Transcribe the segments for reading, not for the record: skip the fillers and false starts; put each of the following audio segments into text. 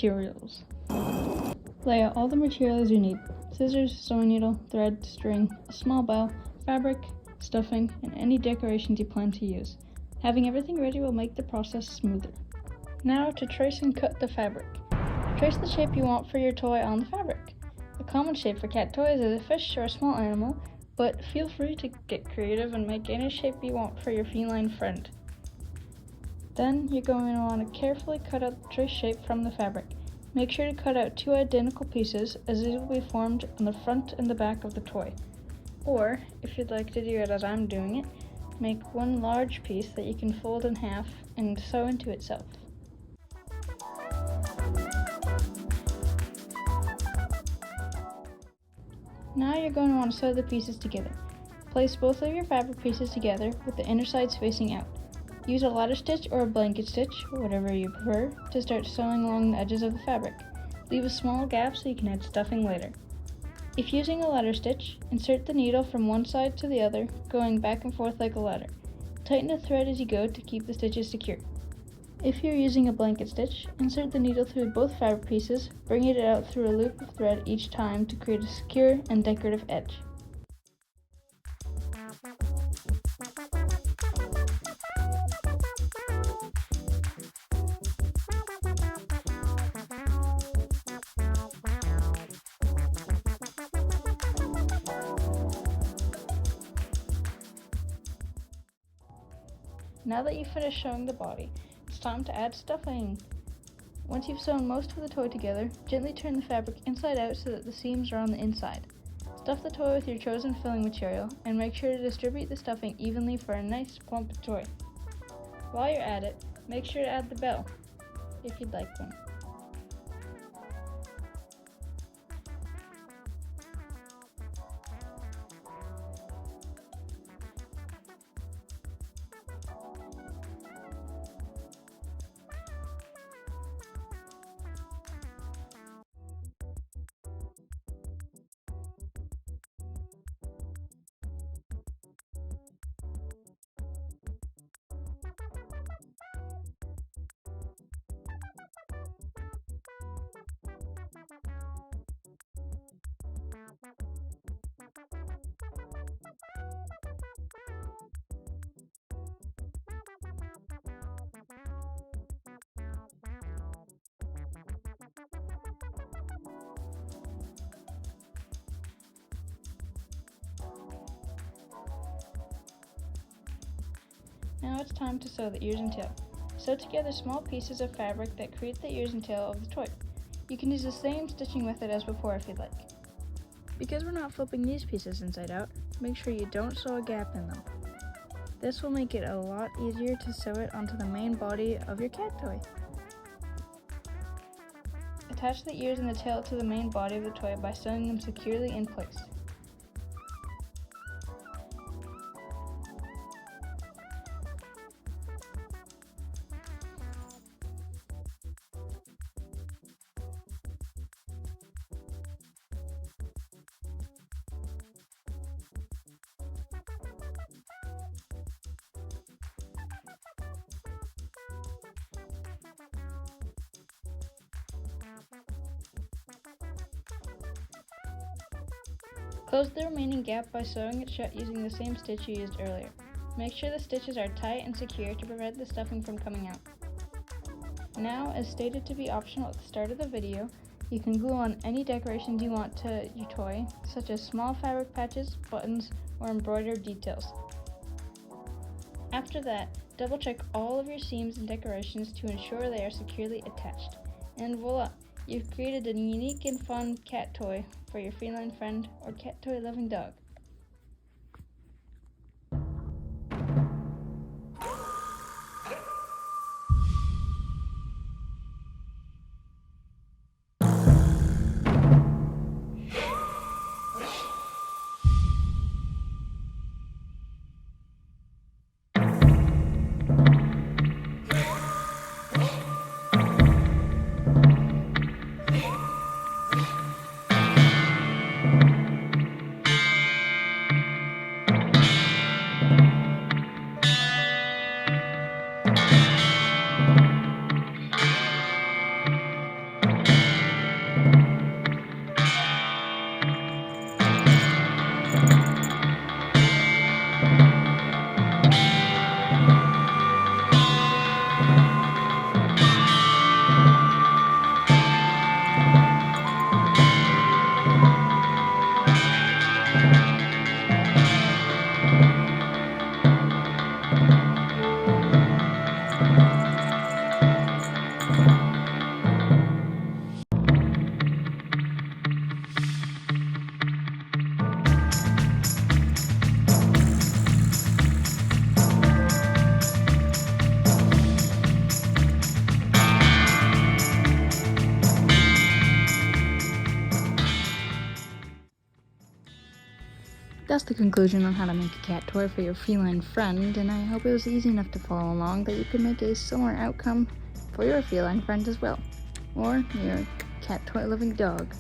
Materials. Lay out all the materials you need: scissors, sewing needle, thread, string, a small bow, fabric, stuffing, and any decorations you plan to use. Having everything ready will make the process smoother. Now to trace and cut the fabric. Trace the shape you want for your toy on the fabric. A common shape for cat toys is a fish or a small animal, but feel free to get creative and make any shape you want for your feline friend. Then you're going to want to carefully cut out the traced shape from the fabric. Make sure to cut out 2 identical pieces, as these will be formed on the front and the back of the toy. Or, if you'd like to do it as I'm doing it, make one large piece that you can fold in half and sew into itself. Now you're going to want to sew the pieces together. Place both of your fabric pieces together with the inner sides facing out. Use a ladder stitch or a blanket stitch, whatever you prefer, to start sewing along the edges of the fabric. Leave a small gap so you can add stuffing later. If using a ladder stitch, insert the needle from one side to the other, going back and forth like a ladder. Tighten the thread as you go to keep the stitches secure. If you're using a blanket stitch, insert the needle through both fabric pieces, bringing it out through a loop of thread each time to create a secure and decorative edge. Now that you've finished showing the body, it's time to add stuffing. Once you've sewn most of the toy together, gently turn the fabric inside out so that the seams are on the inside. Stuff the toy with your chosen filling material and make sure to distribute the stuffing evenly for a nice plump toy. While you're at it, make sure to add the bell, if you'd like one. Now it's time to sew the ears and tail. Sew together small pieces of fabric that create the ears and tail of the toy. You can use the same stitching method as before if you'd like. Because we're not flipping these pieces inside out, make sure you don't sew a gap in them. This will make it a lot easier to sew it onto the main body of your cat toy. Attach the ears and the tail to the main body of the toy by sewing them securely in place. Close the remaining gap by sewing it shut using the same stitch you used earlier. Make sure the stitches are tight and secure to prevent the stuffing from coming out. Now, as stated to be optional at the start of the video, you can glue on any decorations you want to your toy, such as small fabric patches, buttons, or embroidered details. After that, double check all of your seams and decorations to ensure they are securely attached. And voila! You've created a unique and fun cat toy for your feline friend or cat toy loving dog. That's the conclusion on how to make a cat toy for your feline friend, and I hope it was easy enough to follow along that you could make a similar outcome for your feline friend as well, or your cat toy loving dog.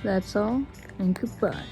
That's all, and goodbye.